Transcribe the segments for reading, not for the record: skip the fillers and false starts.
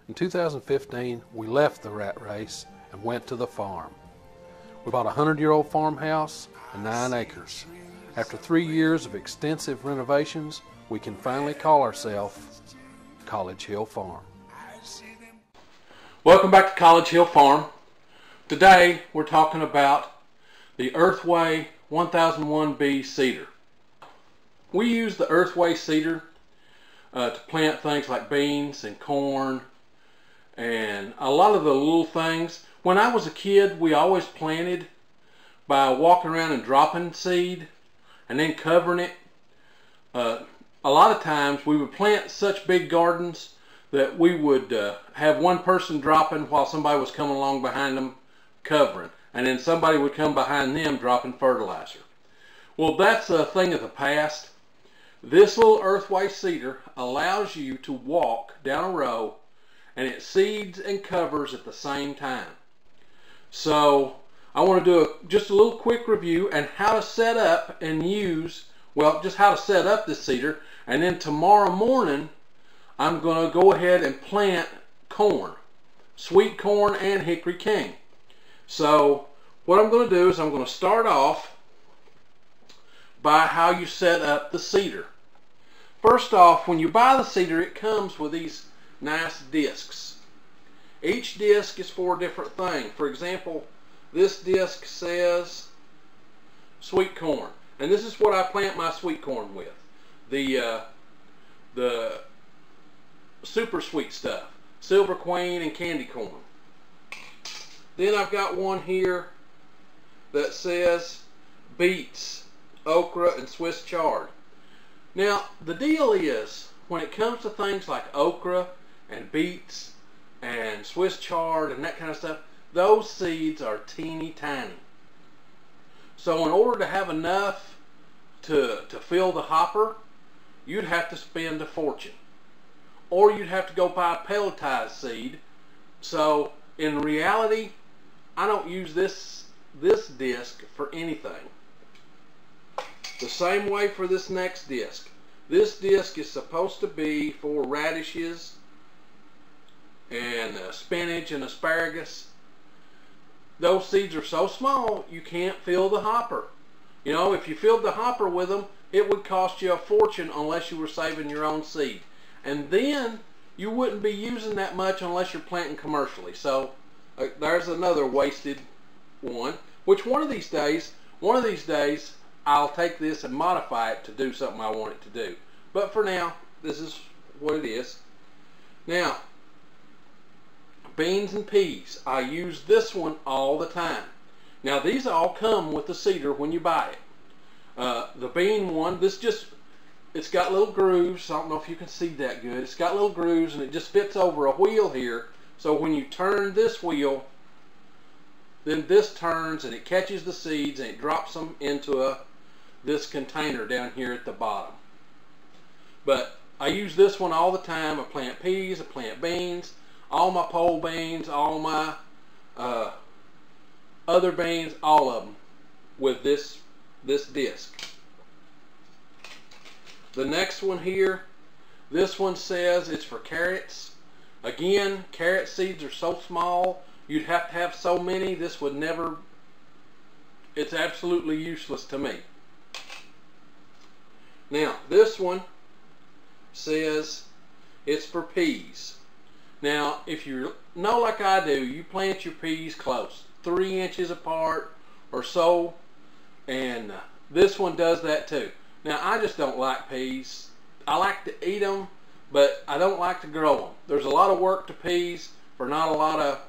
In 2015, we left the rat race and went to the farm. We bought a 100-year-old farmhouse and 9 acres. After 3 years of extensive renovations, we can finally call ourselves College Hill Farm. Welcome back to College Hill Farm. Today we're talking about the Earthway 1001B cedar. We use the Earthway cedar to plant things like beans and corn and a lot of the little things. When I was a kid, we always planted by walking around and dropping seed and then covering it. A lot of times we would plant such big gardens that we would have one person dropping while somebody was coming along behind them covering, and then somebody would come behind them dropping fertilizer. Well, that's a thing of the past. This little Earthway cedar allows you to walk down a row and it seeds and covers at the same time. So I want to do just a little quick review and how to set up and use, well, just how to set up this cedar, and then tomorrow morning I'm going to go ahead and plant corn, sweet corn and hickory king. So what I'm going to do is I'm going to start off by how you set up the cedar. First off, when you buy the cedar, it comes with these nice discs. Each disc is for a different thing. For example, this disc says sweet corn, and this is what I plant my sweet corn with. The super sweet stuff, Silver Queen and candy corn. Then I've got one here that says beets, okra, and Swiss chard. Now the deal is, when it comes to things like okra and beets and Swiss chard and that kind of stuff, those seeds are teeny tiny. So in order to have enough to fill the hopper, you'd have to spend a fortune. Or you'd have to go buy a pelletized seed. So in reality, I don't use this disc for anything. The same way for this next disc. This disc is supposed to be for radishes and spinach and asparagus. Those seeds are so small you can't fill the hopper. You know, if you filled the hopper with them, it would cost you a fortune unless you were saving your own seed. And then you wouldn't be using that much unless you're planting commercially. So there's another wasted one, which one of these days I'll take this and modify it to do something I want it to do. But for now, this is what it is. Now, beans and peas. I use this one all the time. Now, these all come with the cedar when you buy it. The bean one, it's got little grooves. I don't know if you can see that good. It's got little grooves and it just fits over a wheel here. So when you turn this wheel, then this turns and it catches the seeds and it drops them into this container down here at the bottom. But I use this one all the time. I plant peas, I plant beans, all my pole beans, all my other beans, all of them with this disc. The next one here, this one says it's for carrots. Again, carrot seeds are so small, you'd have to have so many, this would never, it's absolutely useless to me. Now, this one says it's for peas. Now, if you know like I do, you plant your peas close, 3 inches apart or so, and this one does that too. Now, I just don't like peas. I like to eat them, but I don't like to grow them. There's a lot of work to peas for not a lot of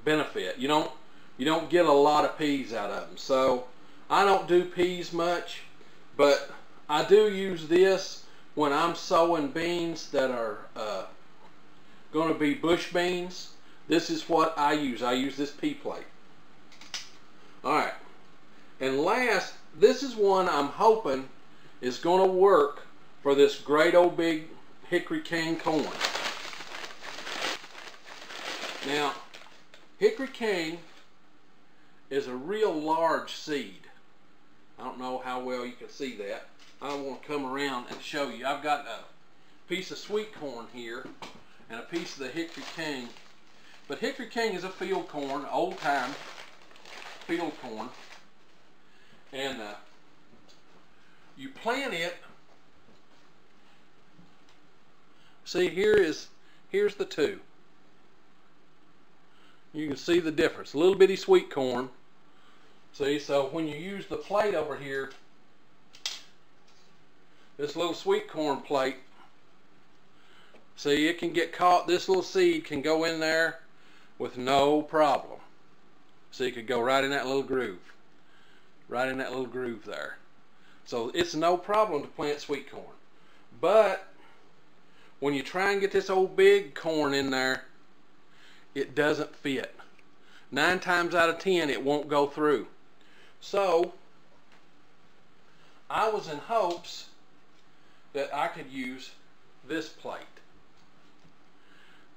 benefit. You don't get a lot of peas out of them. So I don't do peas much, but I do use this when I'm sowing beans that are going to be bush beans. This is what I use. I use this pea plate. Alright, and last, this is one I'm hoping is going to work for this great old big hickory king corn. Now, hickory king is a real large seed. I don't know how well you can see that. I want to come around and show you. I've got a piece of sweet corn here, and a piece of the hickory king. But hickory king is a field corn, old time field corn, and you plant it. See, here's the two. You can see the difference. A little bitty sweet corn. See, so when you use the plate over here, this little sweet corn plate, see, it can get caught. This little seed can go in there with no problem. See, it could go right in that little groove. Right in that little groove there. So it's no problem to plant sweet corn. But when you try and get this old big corn in there, it doesn't fit. 9 times out of 10 it won't go through. So I was in hopes that I could use this plate.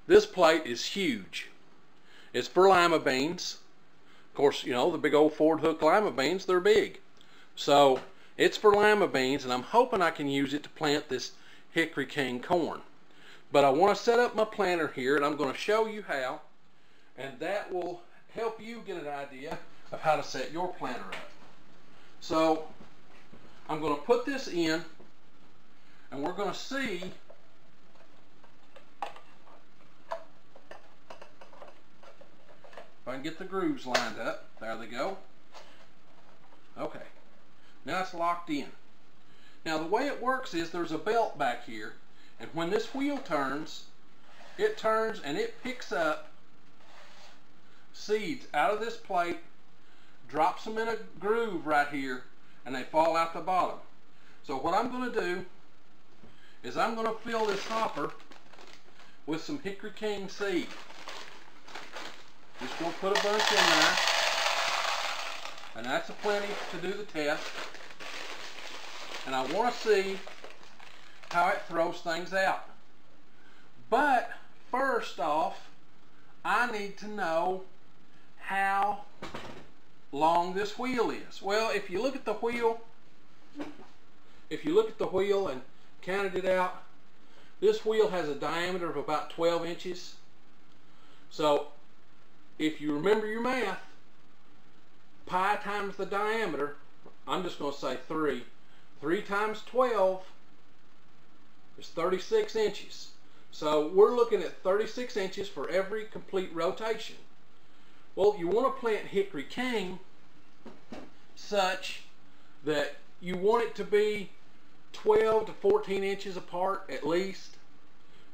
This plate is huge. It's for lima beans. Of course, you know, the big old Ford Hook lima beans, they're big. So it's for lima beans, and I'm hoping I can use it to plant this hickory king corn. But I want to set up my planter here, and I'm going to show you how, and that will help you get an idea of how to set your planter up. So I'm going to put this in, and we're going to see if I can get the grooves lined up. There they go. Okay, now it's locked in. Now the way it works is there's a belt back here, and when this wheel turns, it turns and it picks up seeds out of this plate, drops them in a groove right here, and they fall out the bottom. So what I'm going to do is I'm going to fill this hopper with some hickory king seed. Just going to put a bunch in there, and that's plenty to do the test. And I want to see how it throws things out. But first off, I need to know how long this wheel is. Well, if you look at the wheel, and counted it out, this wheel has a diameter of about 12 inches. So if you remember your math, pi times the diameter, I'm just going to say 3. 3 times 12 is 36 inches. So we're looking at 36 inches for every complete rotation. Well, you want to plant hickory king such that you want it to be 12 to 14 inches apart at least.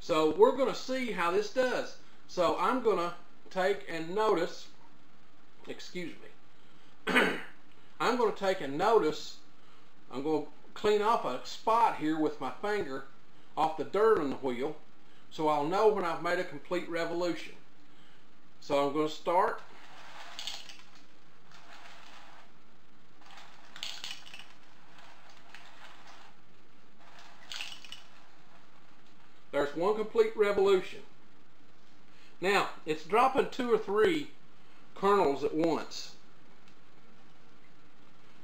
So we're going to see how this does. So I'm going to take and notice, excuse me, I'm going to take and notice, I'm going to clean off a spot here with my finger off the dirt on the wheel, so I'll know when I've made a complete revolution. So I'm going to start. There's one complete revolution. Now, it's dropping 2 or 3 kernels at once.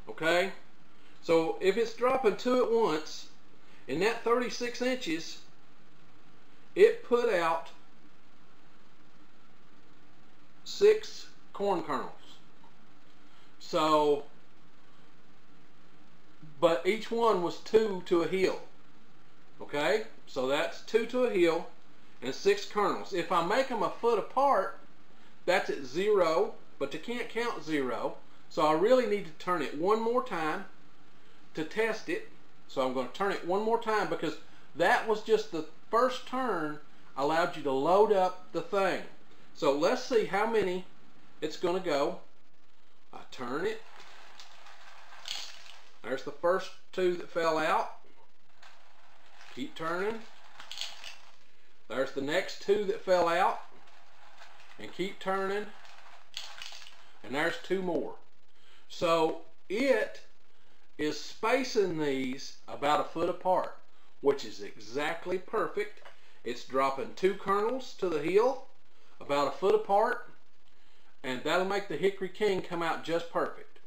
Okay? So if it's dropping 2 at once, in that 36 inches, it put out 6 corn kernels. So, but each one was 2 to a hill. Okay? So that's 2 to a hill and 6 kernels. If I make them a foot apart, that's at 0, but you can't count 0. So I really need to turn it one more time to test it. So I'm going to turn it one more time, because that was just the first turn allowed you to load up the thing. So let's see how many it's going to go. I turn it. There's the first 2 that fell out. Keep turning. There's the next 2 that fell out. And keep turning. And there's 2 more. So it is spacing these about a foot apart, which is exactly perfect. It's dropping 2 kernels to the hill about a foot apart, and that'll make the hickory king come out just perfect.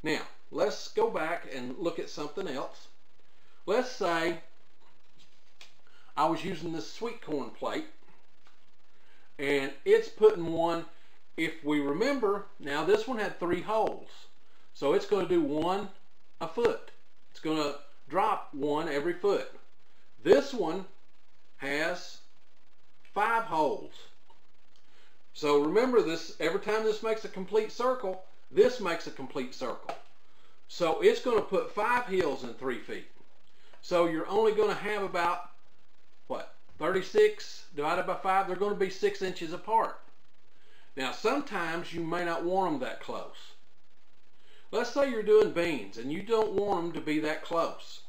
Now let's go back and look at something else. Let's say I was using this sweet corn plate, and it's putting one, if we remember, now this one had 3 holes, so it's going to do 1 a foot. It's going to drop 1 every foot. This one has 5 holes. So remember this, every time this makes a complete circle, this makes a complete circle. So it's going to put 5 hills in 3 feet. So you're only going to have about, what, 36 divided by 5? They're going to be 6 inches apart. Now sometimes you may not want them that close. Let's say you're doing beans and you don't want them to be that close.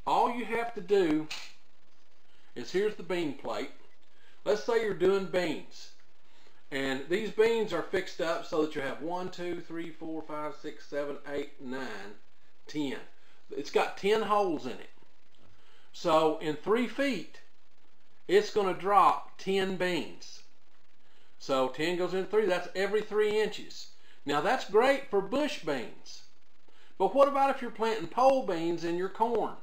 All you have to do is, here's the bean plate. Let's say you're doing beans. And these beans are fixed up so that you have 1, 2, 3, 4, 5, 6, 7, 8, 9, 10. It's got 10 holes in it. So in 3 feet, it's going to drop 10 beans. So 10 goes in 3, that's every 3 inches. Now that's great for bush beans. But what about if you're planting pole beans in your corn?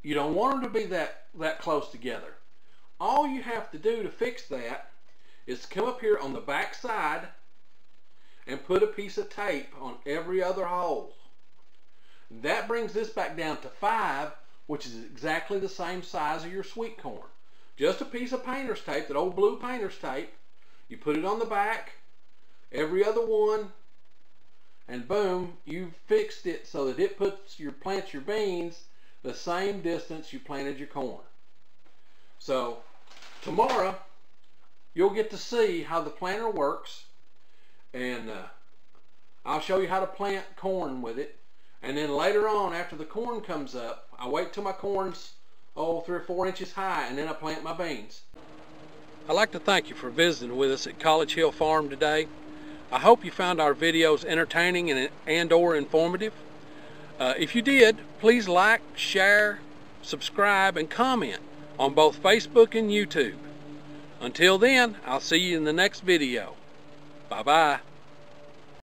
You don't want them to be that close together. All you have to do to fix that is come up here on the back side and put a piece of tape on every other hole. That brings this back down to 5, which is exactly the same size of your sweet corn. Just a piece of painter's tape, that old blue painter's tape. You put it on the back, every other one, and boom, you've fixed it so that it plants your beans the same distance you planted your corn. So tomorrow you'll get to see how the planter works, and I'll show you how to plant corn with it. And then later on, after the corn comes up, I wait till my corn's 3 or 4 inches high, and then I plant my beans. I'd like to thank you for visiting with us at College Hill Farm today. I hope you found our videos entertaining and or informative. If you did, please like, share, subscribe, and comment on both Facebook and YouTube. Until then, I'll see you in the next video. Bye-bye.